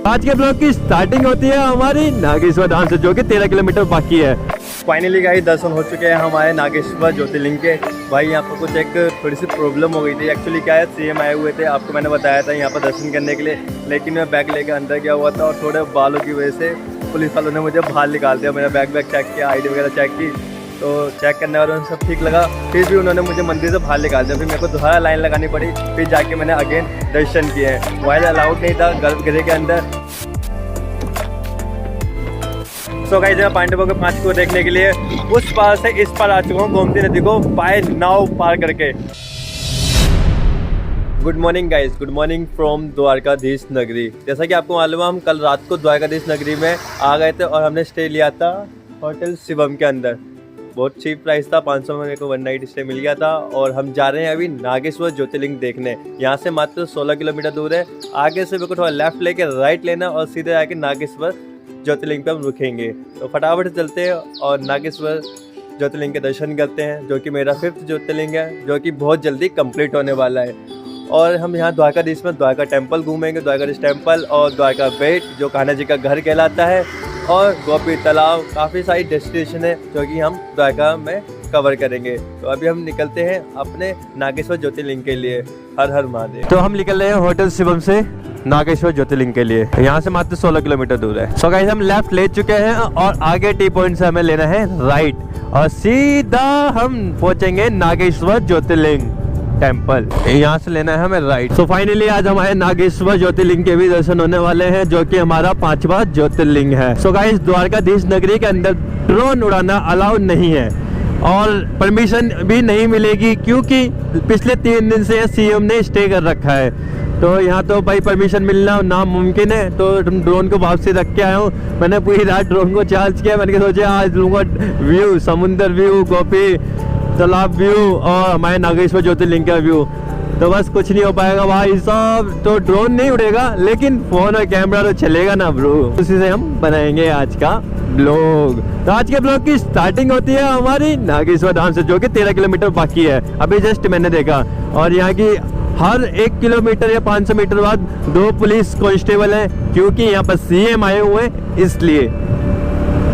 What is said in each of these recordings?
आज के ब्लॉग की स्टार्टिंग होती है हमारी नागेश्वर धाम से, जो कि 13 किलोमीटर बाकी है। फाइनली गाइस दर्शन हो चुके हैं हमारे नागेश्वर ज्योतिर्लिंग के। भाई यहाँ पर कुछ एक थोड़ी सी प्रॉब्लम हो गई थी। एक्चुअली क्या है, सीएम आए हुए थे, आपको मैंने बताया था यहाँ पर दर्शन करने के लिए, लेकिन मैं बैग लेकर अंदर गया हुआ था और थोड़े बालों की वजह से पुलिस वालों ने मुझे बाहर निकाल दिया। मेरा बैग चेक किया, ID वगैरह चेक की, तो चेक करने वालों सब ठीक लगा, फिर भी उन्होंने मुझे मंदिर से बाहर निकाल दिया। फिर मेरे को दोबारा लाइन लगानी पड़ी, फिर जाके मैंने अगेन दर्शन किए हैं। मोबाइल अलाउड नहीं था गर्भगृह के अंदर। सो गाइस मैं पांडवों के 5 को देखने के लिए उस पार से इस पार आ चुका हूँ, गोमती नदी को बाय नाव पार करके। Good morning guys, good morning from Dwarkadhish नगरी। जैसा कि आपको मालूम है, हम कल रात को द्वारकाधीश नगरी में आ गए थे और हमने स्टे लिया था होटल शिवम के अंदर। बहुत चीप प्राइस था, 500 में मेरे को 1 नाइट स्टे मिल गया था। और हम जा रहे हैं अभी नागेश्वर ज्योतिर्लिंग देखने। यहाँ से मात्र 16 किलोमीटर दूर है। आगे से मेरे को थोड़ा लेफ्ट लेके राइट लेना और सीधे आके नागेश्वर ज्योतिर्लिंग पे हम रुकेंगे। तो फटाफट चलते हैं और नागेश्वर ज्योतिर्लिंग के दर्शन करते हैं, जो कि मेरा 5th ज्योतिर्लिंग है, जो कि बहुत जल्दी कंप्लीट होने वाला है। और हम यहाँ द्वारकाधीश में द्वारका टेम्पल घूमेंगे, द्वारकाधीश टेम्पल और द्वारका बेट, जो कान्हा जी का घर कहलाता है, और गोपी तालाब। काफ़ी सारी डेस्टिनेशन है जो कि हम द्वारका में कवर करेंगे। तो अभी हम निकलते हैं अपने नागेश्वर ज्योतिर्लिंग के लिए। हर हर महादेव। तो हम निकल रहे हैं होटल शिवम से नागेश्वर ज्योतिर्लिंग के लिए। यहाँ से मात्र 16 किलोमीटर दूर है। सो गाइस हम लेफ्ट ले चुके हैं और आगे टी पॉइंट से हमें लेना है राइट और सीधा हम पहुंचेंगे नागेश्वर ज्योतिर्लिंग टेम्पल। यहाँ से लेना है हमें राइट। सो फाइनली आज हमारे नागेश्वर ज्योतिर्लिंग के भी दर्शन होने वाले हैं, जो कि हमारा 5वां ज्योतिर्लिंग है। सो गाइस द्वारकाधीश नगरी के अंदर ड्रोन उड़ाना अलाउड नहीं है और परमिशन भी नहीं मिलेगी, क्योंकि पिछले 3 दिन से सीएम ने स्टे कर रखा है। तो यहाँ तो भाई परमिशन मिलना नामुमकिन है। तो ड्रोन को वापसी रख के आया हूँ। मैंने पूरी रात ड्रोन को चार्ज किया। मैंने सोचा आज लूँगा व्यू, समुंदर व्यू, गोपी तालाब व्यू और हमारे नागेश्वर ज्योतिर्लिंग का व्यू। तो बस कुछ नहीं हो पाएगा भाई साहब। तो ड्रोन नहीं उड़ेगा, लेकिन फोन और कैमरा तो चलेगा ना ब्रो। उसी से हम बनाएंगे आज का ब्लॉग। तो आज के ब्लॉग की स्टार्टिंग होती है हमारी नागेश्वर धाम से, जो कि 13 किलोमीटर बाकी है। अभी जस्ट मैंने देखा, और यहाँ की हर 1 किलोमीटर या 500 मीटर बाद 2 पुलिस कांस्टेबल हैं, क्योंकि यहाँ पर सीएम आए हुए हैं इसलिए।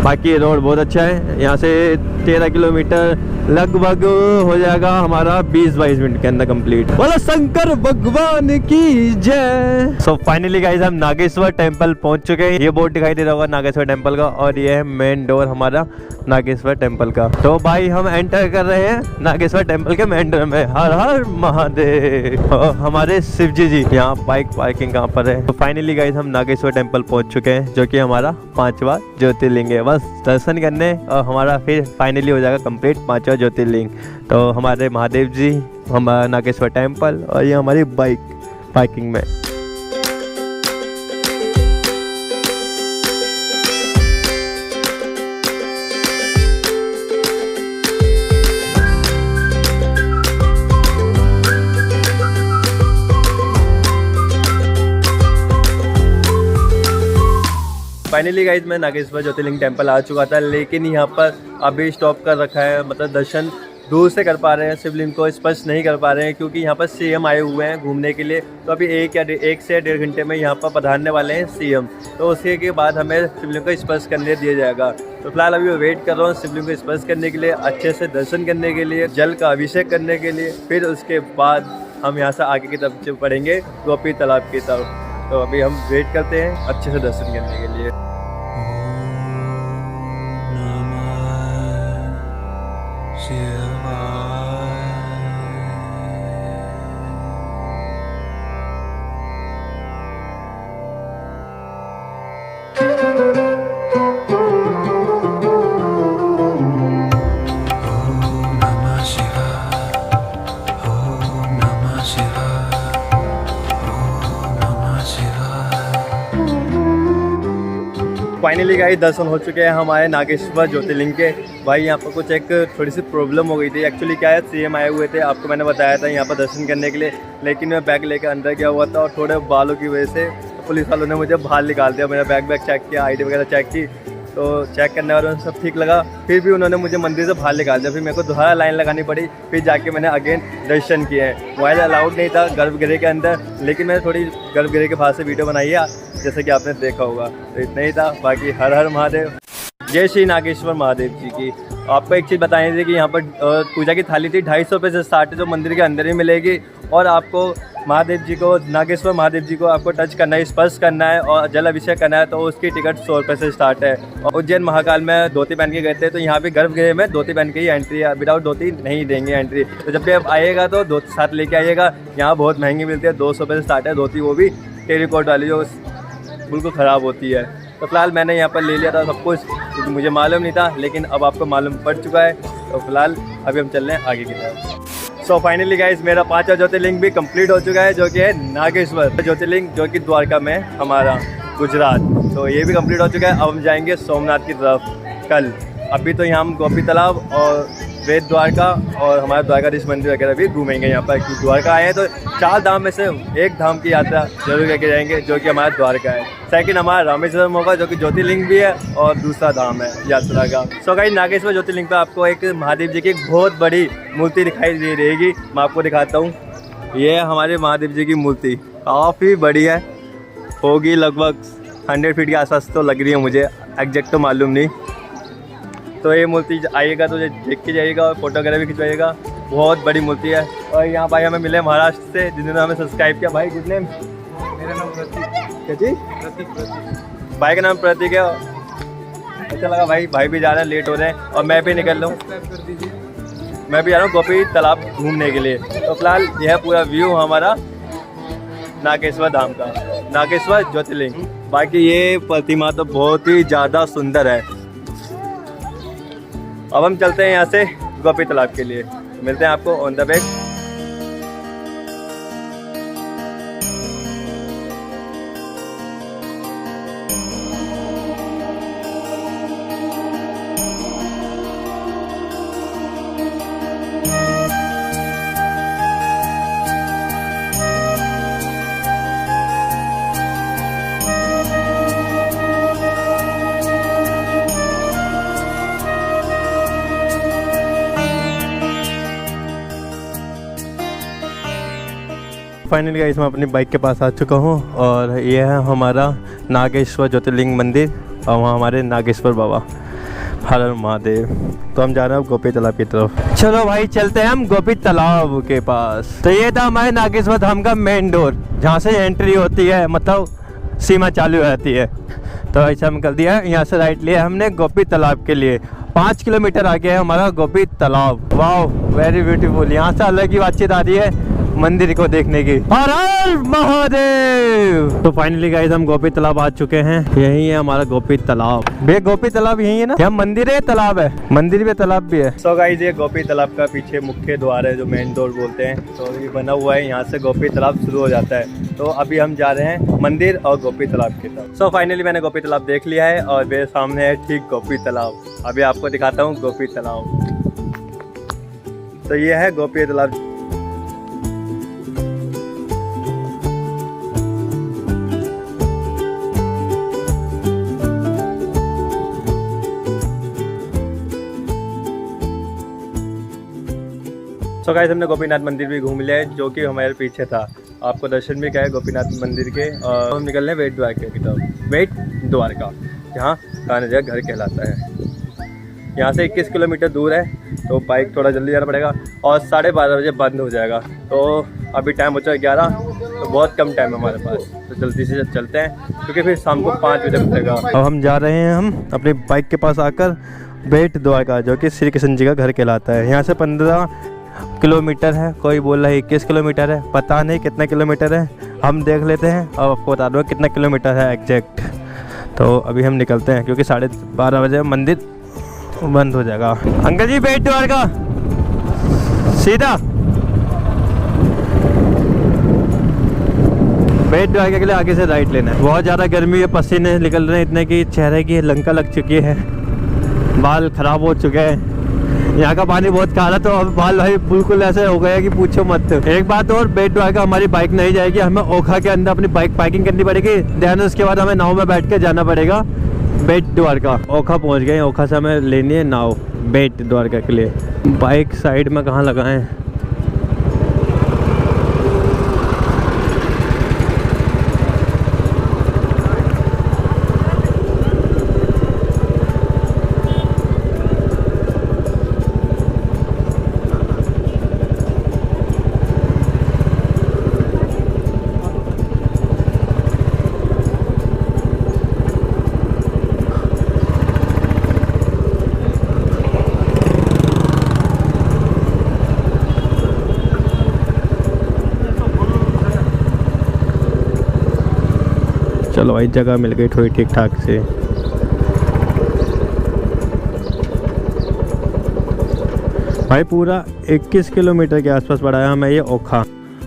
बाकी रोड बहुत अच्छा है। यहाँ से 13 किलोमीटर लगभग हो जाएगा हमारा 20-22 मिनट के अंदर कंप्लीट। बोलो शंकर भगवान की जय। सो फाइनली गाइस हम नागेश्वर टेम्पल पहुंच चुके हैं। ये बोर्ड दिखाई दे रहा होगा नागेश्वर टेम्पल का, और ये है मेन डोर हमारा नागेश्वर टेम्पल का। तो भाई हम एंटर कर रहे हैं नागेश्वर टेम्पल के मेन डोर में। हर हर महादेव। हमारे शिव जी यहाँ बाइक पार्किंग कहाँ पर है। तो फाइनली गाइस हम नागेश्वर टेम्पल पहुंच चुके हैं, जो कि हमारा 5वां ज्योतिर्लिंग है। बस दर्शन करने और हमारा फिर फाइनली हो जाएगा कंप्लीट 5वां ज्योतिर्लिंग। तो हमारे महादेव जी, हमारा नागेश्वर टेम्पल, और ये हमारी बाइक पार्किंग में। फाइनली गाइज मैं नागेश्वर ज्योतिर्लिंग टेम्पल आ चुका था, लेकिन यहाँ पर अभी स्टॉप कर रखा है। मतलब दर्शन दूर से कर पा रहे हैं, शिवलिंग को स्पर्श नहीं कर पा रहे हैं, क्योंकि यहाँ पर सीएम आए हुए हैं घूमने के लिए। तो अभी 1 से 1.5 घंटे में यहाँ पर पधारने वाले हैं सीएम। तो उसके के बाद हमें शिवलिंग को स्पर्श करने दिया जाएगा। तो फिलहाल अभी मैं वेट कर रहा हूँ शिवलिंग को स्पर्श करने के लिए, अच्छे से दर्शन करने के लिए, जल का अभिषेक करने के लिए। फिर उसके बाद हम यहाँ से आगे की तरफ बढ़ेंगे गोपी तालाब की तरफ। तो अभी हम वेट करते हैं अच्छे से दर्शन करने के लिए। फाइनली गाइस दर्शन हो चुके हैं हमारे नागेश्वर ज्योतिर्लिंग के। भाई यहाँ पर कुछ एक थोड़ी सी प्रॉब्लम हो गई थी। एक्चुअली क्या है, सीएम आए हुए थे, आपको मैंने बताया था यहाँ पर दर्शन करने के लिए, लेकिन मैं बैग लेकर अंदर गया हुआ था और थोड़े बालों की वजह से पुलिस वालों ने मुझे बाहर निकाल दिया। मेरा बैग चेक किया, ID वगैरह चेक की, तो चेक करने वालों सब ठीक लगा, फिर भी उन्होंने मुझे मंदिर से बाहर निकाल दिया। फिर मेरे को दोबारा लाइन लगानी पड़ी, फिर जाके मैंने अगेन दर्शन किए हैं। मोबाइल अलाउड नहीं था गर्भगृह के अंदर, लेकिन मैंने थोड़ी गर्भगृह के बाहर से वीडियो बनाई है, जैसे कि आपने देखा होगा। तो इतना ही था, बाकी हर हर महादेव। जय श्री नागेश्वर महादेव जी की। आपको एक चीज़ बताई थी कि यहाँ पर पूजा की थाली थी 250 रुपये से स्टार्ट है, जो मंदिर के अंदर ही मिलेगी। और आपको महादेव जी को, नागेश्वर महादेव जी को आपको टच करना है, स्पर्श करना है और जल अभिषेक करना है, तो उसकी टिकट 100 रुपये से स्टार्ट है। और उज्जैन महाकाल में धोती पहन के गए थे, तो यहाँ पे गर्भगृह में धोती पहन के ही एंट्री है, विदाउट धोती नहीं देंगे एंट्री। तो जब भी आप आइएगा तो धोती साथ लेके आइएगा। यहाँ बहुत महंगी मिलती है, 200 रुपये से स्टार्ट है धोती, वो भी टेरिकॉट वाली जो बिल्कुल ख़राब होती है। तो फिलहाल मैंने यहाँ पर ले लिया था सब कुछ, क्योंकि मुझे मालूम नहीं था, लेकिन अब आपको मालूम पड़ चुका है। तो फिलहाल अभी हम चल रहे हैं आगे की तरफ। सो फाइनली गाइस, मेरा 5वां ज्योतिर्लिंग भी कंप्लीट हो चुका है, जो कि है नागेश्वर ज्योतिर्लिंग, जो कि द्वारका में हमारा गुजरात। तो ये भी कंप्लीट हो चुका है। अब हम जाएंगे सोमनाथ की तरफ कल। अभी तो यहाँ हम गोपी तालाब और वेद द्वारका और हमारा द्वारकाधीश मंदिर वगैरह भी घूमेंगे यहाँ पर। कि द्वारका आए हैं तो 4 धाम में से एक धाम की यात्रा जरूर करके जाएंगे, जो कि हमारा द्वारका है। सेकंड हमारा रामेश्वरम होगा, जो कि ज्योतिर्लिंग भी है और दूसरा धाम है यात्रा का। सो गाइस, नागेश्वर ज्योतिर्लिंग पर आपको एक महादेव जी की एक बहुत बड़ी मूर्ति दिखाई दे रहेगी। मैं आपको दिखाता हूँ। ये है हमारे महादेव जी की मूर्ति, काफ़ी बड़ी है, होगी लगभग 100 फीट के आसपास तो लग रही है मुझे, एग्जैक्ट तो मालूम नहीं। तो ये मूर्ति आइएगा तो देख के जाइएगा और फोटो वगैरह भी खिंचवाइएगा, बहुत बड़ी मूर्ति है। और यहाँ भाई हमें मिले महाराष्ट्र से, जिन्होंने हमें सब्सक्राइब किया। भाई गुड नेम? मेरा नाम प्रतीक। क्या जी? प्रतीक। भाई का नाम प्रतीक है। अच्छा लगा भाई, भाई भी जा रहे हैं, लेट हो रहे हैं और मैं भी निकल रहा हूँ। मैं भी जा रहा हूँ गोपी तालाब घूमने के लिए। तो फिलहाल यह पूरा व्यू हमारा नागेश्वर धाम का, नागेश्वर ज्योतिर्लिंग। बाकी ये प्रतिमा तो बहुत ही ज़्यादा सुंदर है। अब हम चलते हैं यहाँ से गोपी तालाब के लिए। मिलते हैं आपको on the way. Finally guys, मैं अपनी बाइक के पास आ चुका हूँ और ये है हमारा नागेश्वर ज्योतिर्लिंग मंदिर और वहाँ हमारे नागेश्वर बाबा। हर हर महादेव। तो हम जा रहे हैं गोपी तालाब की तरफ। चलो भाई, चलते हैं हम गोपी तालाब के पास। तो ये था हमारे नागेश्वर धाम का मेन डोर, जहाँ से एंट्री होती है, मतलब सीमा चालू हो जाती है। तो ऐसा हम कर दिया है, यहाँ से राइट लिया हमने गोपी तालाब के लिए। 5 किलोमीटर आगे है हमारा गोपी तालाब। वाह, वेरी ब्यूटीफुल। यहाँ से अलग ही बातचीत आ रही है मंदिर को देखने की। हर हर महादेव। तो फाइनली गाइस, हम गोपी तालाब आ चुके हैं। यही है हमारा गोपी तालाब। भैया गोपी तालाब यही है ना? यहाँ मंदिर है, तालाब है? मंदिर भी तालाब भी है। सो गाइस, ये गोपी तालाब का पीछे मुख्य द्वार है, जो मेन डोर बोलते हैं। तो ये बना हुआ है, यहाँ से गोपी तालाब शुरू हो जाता है। तो अभी हम जा रहे हैं मंदिर और गोपी तालाब की तरफ। सो फाइनली मैंने गोपी तालाब देख लिया है और मेरे सामने है ठीक गोपी तालाब। अभी आपको दिखाता हूँ गोपी तालाब। तो ये है गोपी तालाब। सो गाइस, हमने गोपीनाथ मंदिर भी घूम लिया है, जो कि हमारे पीछे था। आपको दर्शन भी किया है गोपीनाथ मंदिर के। और हम निकल रहे हैं वेट द्वारका की तरफ। वेट द्वारका, जहाँ कान्हा जी का घर कहलाता है। यहाँ से 21 किलोमीटर दूर है, तो बाइक थोड़ा जल्दी जाना पड़ेगा और 12:30 बजे बंद हो जाएगा। तो अभी टाइम हो चुका है 11, तो बहुत कम टाइम है हमारे पास। तो जल्दी से चलते हैं, क्योंकि फिर शाम को 5 बजे खुलेगा। अब हम जा रहे हैं, हम अपनी बाइक के पास आकर वेट द्वारका, जो कि श्री कृष्ण जी का घर कहलाता है। यहाँ से 15 किलोमीटर है, कोई बोल रहा है 21 किलोमीटर है, पता नहीं कितना किलोमीटर है। हम देख लेते हैं और आपको बता दूँगा कितना किलोमीटर है एग्जैक्ट। तो अभी हम निकलते हैं, क्योंकि 12:30 बजे मंदिर बंद हो जाएगा। अंकल जी, वेट द्वारका सीधा। वेट द्वारका के लिए आगे से राइट लेना है। बहुत ज़्यादा गर्मी है, पसीने निकल रहे हैं इतने कि चेहरे की लंका लग चुकी है, बाल खराब हो चुके हैं। यहाँ का पानी बहुत खारा, तो अब बाल भाई बिल्कुल ऐसे हो गया कि पूछो मत। एक बात और, वेट द्वारका हमारी बाइक नहीं जाएगी, हमें ओखा के अंदर अपनी बाइक पार्किंग करनी पड़ेगी। देन उसके बाद हमें नाव में बैठ के जाना पड़ेगा बेट द्वारका ओखा पहुंच गए। ओखा से हमें लेनी है नाव बेट द्वारका के लिए। बाइक साइड में कहाँ लगाएं? चलो भाई जगह मिल गई थोड़ी ठीक ठाक से। भाई पूरा 21 किलोमीटर के आसपास पड़ा है हमें ये ओखा।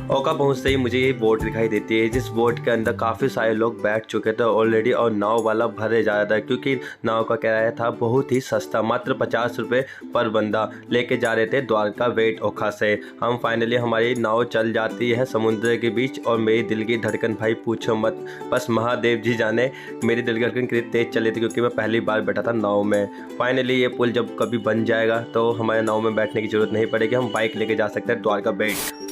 ओखा पहुंचते ही मुझे ये बोट दिखाई देती है, जिस बोट के अंदर काफ़ी सारे लोग बैठ चुके थे ऑलरेडी और नाव वाला भरे जा रहा था, क्योंकि नाव का किराया था बहुत ही सस्ता, मात्र 50 रुपये पर बंदा। लेके जा रहे थे द्वारका वेट ओखा से। हम फाइनली हमारी नाव चल जाती है समुद्र के बीच और मेरी दिल की धड़कन भाई पूछो मत, बस महादेव जी जाने मेरी दिल की धड़कन कितनी तेज चली थी, क्योंकि मैं पहली बार बैठा था नाव में। फाइनली ये पुल जब कभी बन जाएगा तो हमारे नाव में बैठने की ज़रूरत नहीं पड़ेगी, हम बाइक लेके जा सकते हैं द्वारका वेट।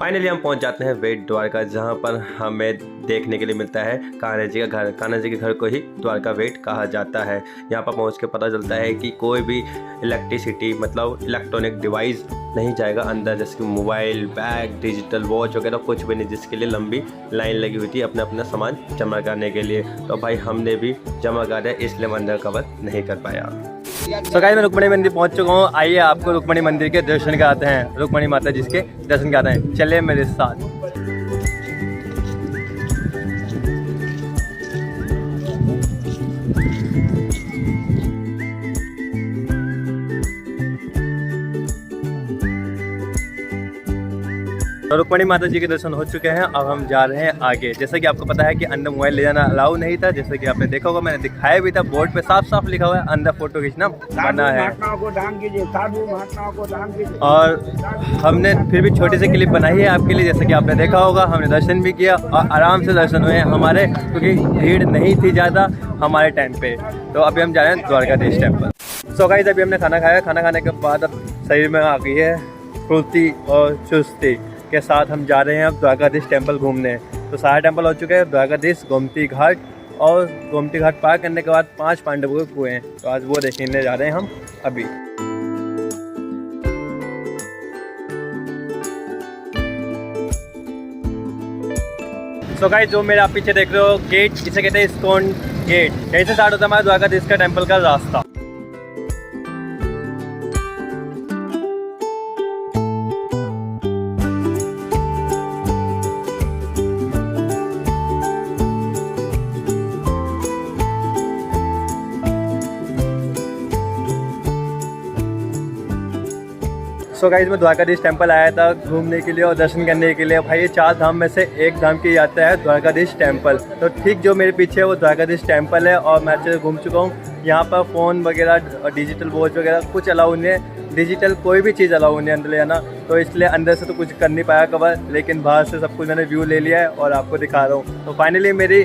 फाइनली हम पहुंच जाते हैं वेट द्वारका, जहां पर हमें देखने के लिए मिलता है कान्हा जी का घर। कान्हा जी के घर को ही द्वारका वेट कहा जाता है। यहां पर पहुंच के पता चलता है कि कोई भी इलेक्ट्रिसिटी मतलब इलेक्ट्रॉनिक डिवाइस नहीं जाएगा अंदर, जैसे कि मोबाइल, बैग, डिजिटल वॉच वगैरह कुछ भी नहीं, जिसके लिए लंबी लाइन लगी हुई थी अपना अपना सामान जमा करने के लिए। तो भाई हमने भी जमा कर दिया, इसलिए मंदिर कवर नहीं कर पाया। तो गाइस मैं रुक्मणी मंदिर पहुंच चुका हूँ। आइए आपको रुक्मणी मंदिर के दर्शन कराते हैं, रुक्मणी माता जी के दर्शन कराते हैं, चलिए मेरे साथ। तो रुक्मणी माता जी के दर्शन हो चुके हैं, अब हम जा रहे हैं आगे। जैसा कि आपको पता है कि अंदर मोबाइल ले जाना अलाउ नहीं था, जैसे कि आपने देखा होगा, मैंने दिखाया भी था, बोर्ड पे साफ साफ लिखा हुआ है अंदर फोटो खींचना मना है। और हमने फिर भी छोटी सी क्लिप बनाई है आपके लिए, जैसे कि आपने देखा होगा। हमने दर्शन भी किया और आराम से दर्शन हुए हमारे, क्योंकि भीड़ नहीं थी ज़्यादा हमारे टाइम पे। तो अभी हम जा रहे हैं द्वारकाधीश टेम्पल। सो गाइस अभी हमने खाना खाया, खाना खाने के बाद अब शरीर में आ गई है फुर्ती और चुस्ती के साथ हम जा रहे हैं अब द्वारकाधीश टेम्पल घूमने। तो सारा टेम्पल हो चुके हैं, द्वारकाधीश, गोमती घाट, और गोमती घाट पार करने के बाद 5 पांडवों के कुएं हैं, तो आज वो देखने जा रहे हैं हम अभी। तो गाइस जो मेरे आप पीछे देख रहे हो गेट, इसे कहते हैं इस्कॉन गेट। यहीं से स्टार्ट होता है हमारा द्वारकाधीश का टेम्पल का रास्ता। सो गाइस मैं द्वारकाधीश टेम्पल आया था घूमने के लिए और दर्शन करने के लिए। भाई ये 4 धाम में से एक धाम की यात्रा है द्वारकाधीश टेम्पल। तो ठीक जो मेरे पीछे है वो द्वारकाधीश टेम्पल है और मैं अच्छे से घूम चुका हूँ। यहाँ पर फ़ोन वगैरह और डिजिटल वॉच वगैरह कुछ अलाउ नहीं है, डिजिटल कोई भी चीज़ अलाउ नहीं है अंदर ले जाना, तो इसलिए अंदर से तो कुछ कर नहीं पाया कवर, लेकिन बाहर से सब कुछ मैंने व्यू ले लिया है और आपको दिखा रहा हूँ। तो फाइनली मेरी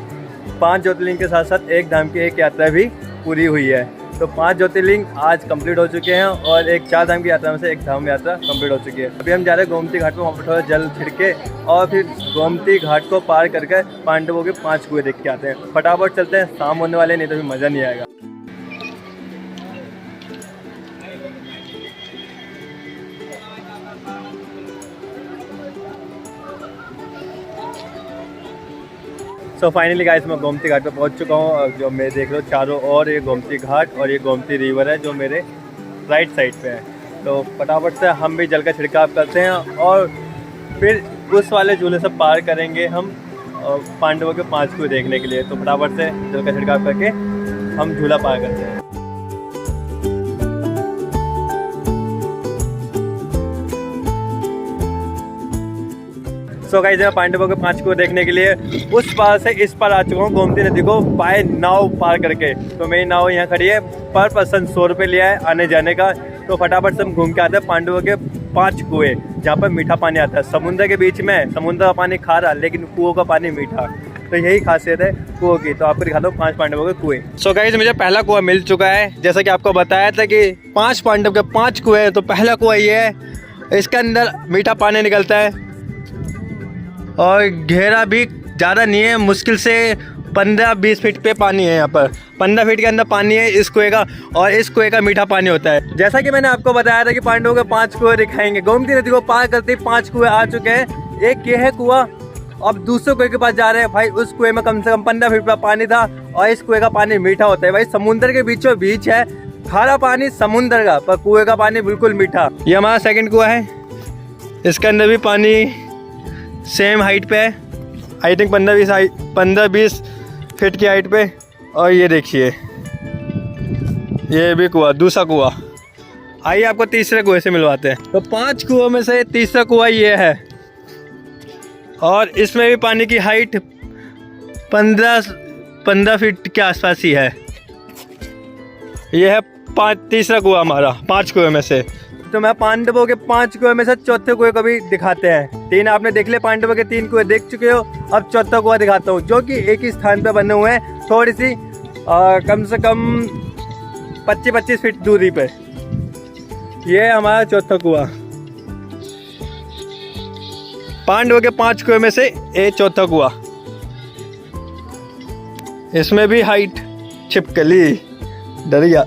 5 ज्योतिर्लिंग के साथ साथ एक धाम की एक यात्रा भी पूरी हुई है। तो 5 ज्योतिर्लिंग आज कंप्लीट हो चुके हैं और एक 4 धाम की यात्रा में से एक धाम यात्रा कंप्लीट हो चुकी है। अभी हम जा रहे हैं गोमती घाट पर, वहाँ पर थोड़ा जल छिड़के और फिर गोमती घाट को पार करके पांडवों के 5 कुएं देख के आते हैं। फटाफट चलते हैं, शाम होने वाले, नहीं तो फिर मज़ा नहीं आएगा। सो फाइनली गाइस मैं गोमती घाट पे पहुंच चुका हूँ। जो मैं देख रहा हूँ चारों ओर ये गोमती घाट और ये गोमती रिवर है जो मेरे राइट साइड पे है। तो फटाफट से हम भी जल का छिड़काव करते हैं और फिर उस वाले झूले से पार करेंगे हम पांडवों के 5 कुएं देखने के लिए। तो फटाफट से जल का छिड़काव करके हम झूला पार करते हैं। सो गाइस मैं पांडवों के 5 कुएं देखने के लिए उस पार से इस पार आ चुका हूँ गोमती नदी को बाय नाव पार करके। तो मेरी नाव यहाँ खड़ी है, पर पर्सन 100 रुपये लिया है आने जाने का। तो फटाफट से हम घूम के आते हैं पांडवों के 5 कुएं जहाँ पर मीठा पानी आता है। समुद्र के बीच में, समुद्र का पानी खारा लेकिन कुओं का पानी मीठा। तो तो यही खासियत है कुओं की। तो आपको दिखाता हूँ 5 पांडवों के कुएं। सो गाइस मुझे पहला कुआं मिल चुका है। जैसा कि आपको बताया था कि 5 पांडव के 5 कुएं हैं, तो पहला कुआं ये है, इसके अंदर मीठा पानी निकलता है और घेरा भी ज़्यादा नहीं है, मुश्किल से 15-20 फीट पे पानी है। यहाँ पर 15 फीट के अंदर पानी है इस कुएं का, और इस कुएं का मीठा पानी होता है। जैसा कि मैंने आपको बताया था कि पांडवों के 5 कुएं दिखाएंगे। गोमती नदी को पार करते ही 5 कुएं आ चुके हैं। एक ये है कुआं, अब दूसरे कुएं के पास जा रहे हैं। भाई उस कुएं में कम से कम 15 फीट का पानी था, और इस कुएं का पानी मीठा होता है। भाई समुद्र के बीचों बीच है, खारा पानी समुद्र का, पर कुएं का पानी बिल्कुल मीठा। ये हमारा सेकंड कुआं है, इसके अंदर भी पानी सेम हाइट पे है, आई थिंक 15-20 फीट की हाइट पे। और ये देखिए ये भी कुआं, दूसरा कुआं। आइए आपको तीसरे कुएं से मिलवाते हैं। तो 5 कुओं में से तीसरा कुआं ये है, और इसमें भी पानी की हाइट 15 फीट के आसपास ही है। यह है तीसरा कुआं हमारा 5 कुएं में से। तो मैं पांडवों के 5 कुएं में से चौथे कुएं को भी दिखाते हैं। 3 आपने देख ले, पांडवों के 3 कुएं देख चुके हो। अब चौथा कुआं दिखाता हूँ, जो कि एक ही स्थान पे बने हुए हैं, थोड़ी सी कम से कम 25-25 फीट दूरी पे। ये है हमारा चौथा कुआं, पांडवों के 5 कुएं में से ये चौथा कुआं। इसमें भी हाइट छिपकली, दरिया,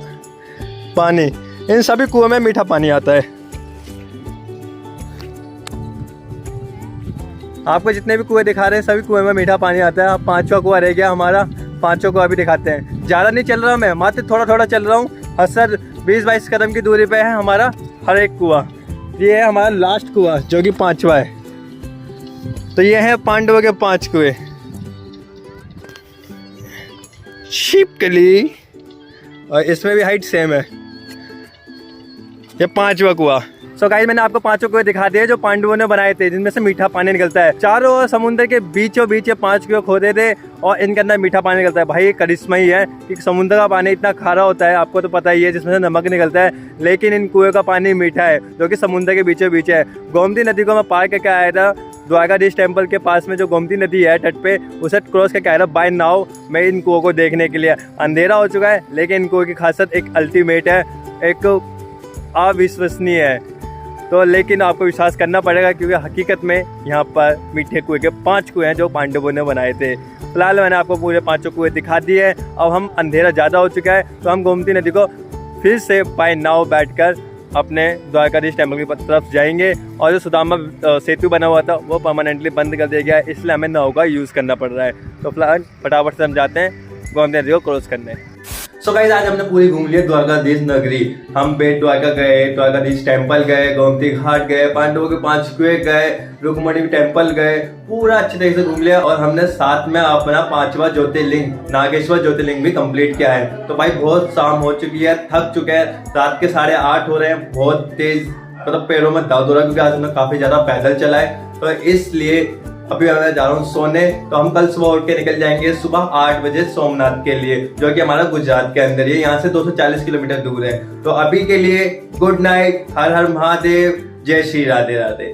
पानी। इन सभी कुएं में मीठा पानी आता है। आपको जितने भी कुएं दिखा रहे हैं सभी कुएं में मीठा पानी आता है। अब 5वां कुआं रह गया हमारा, 5वां कुआं भी दिखाते हैं। ज़्यादा नहीं चल रहा मैं, मात्र थोड़ा थोड़ा चल रहा हूँ। अक्सर 20-22 कदम की दूरी पे है हमारा हर एक कुआं। ये है हमारा लास्ट कुआं, जो कि 5वां है। तो ये है पांडवों के 5 कुएं। छिपकली, और इसमें भी हाइट सेम है। ये 5वां कुआं। सो गाइस मैंने आपको 5 कुएं दिखा दिए जो पांडवों ने बनाए थे, जिनमें से मीठा पानी निकलता है। चारों ओर समुद्र के बीचों बीच 5 कुएं खोदे थे, और इनके अंदर मीठा पानी निकलता है। भाई ये करिश्मा ही है कि समुद्र का पानी इतना खारा होता है, आपको तो पता ही है, जिसमें से नमक निकलता है, लेकिन इन कुएं का पानी मीठा है, जो कि समुद्र के बीचों बीच है। गोमती नदी को मैं पार करके आया था, द्वारकाधीश टेम्पल के पास में जो गोमती नदी है तट पे, उसे क्रॉस करके आया था बाय नाव मैं इन कुओं को देखने के लिए। अंधेरा हो चुका है, लेकिन इन कुओं की खासियत एक अल्टीमेट है, एक अविश्वसनीय है। तो लेकिन आपको विश्वास करना पड़ेगा, क्योंकि हकीकत में यहाँ पर मीठे कुएं के 5 कुएं हैं जो पांडवों ने बनाए थे। फिलहाल मैंने आपको पूरे 5 कुएं दिखा दिए हैं। अब हम अंधेरा ज़्यादा हो चुका है, तो हम गोमती नदी को फिर से बाय नाव बैठकर अपने द्वारकाधीश टेम्पल की तरफ जाएंगे। और जो सुदामा सेतु बना हुआ था वो परमानेंटली बंद कर दिया गया है, इसलिए हमें नाव का यूज़ करना पड़ रहा है। तो फिलहाल फटाफट से हम जाते हैं गोमती नदी को क्रॉस करने। सो गाइस आज हमने पूरी घूम लिया द्वारकाधीश नगरी। हम बेट द्वारका गए, द्वारकाधीश टेम्पल गए, गोमती घाट गए, पांडवों के 5 कुएं गए, रुक्मणी टेम्पल गए, पूरा अच्छे तरीके से घूम लिया। और हमने साथ में अपना 5वां ज्योतिर्लिंग नागेश्वर ज्योतिर्लिंग भी कंप्लीट किया है। तो भाई बहुत शाम हो चुकी है, थक चुके हैं, रात के 8:30 हो रहे हैं। बहुत तेज मतलब पैरों में दर्द हो रहा है, क्योंकि आज हमने काफी ज्यादा पैदल चला है। तो इसलिए अभी मैं जा रहा हूँ सोने। तो हम कल सुबह उठ के निकल जाएंगे सुबह 8 बजे सोमनाथ के लिए, जो कि हमारा गुजरात के अंदर है, यहाँ से 240 किलोमीटर दूर है। तो अभी के लिए गुड नाइट, हर हर महादेव, जय श्री राधे राधे।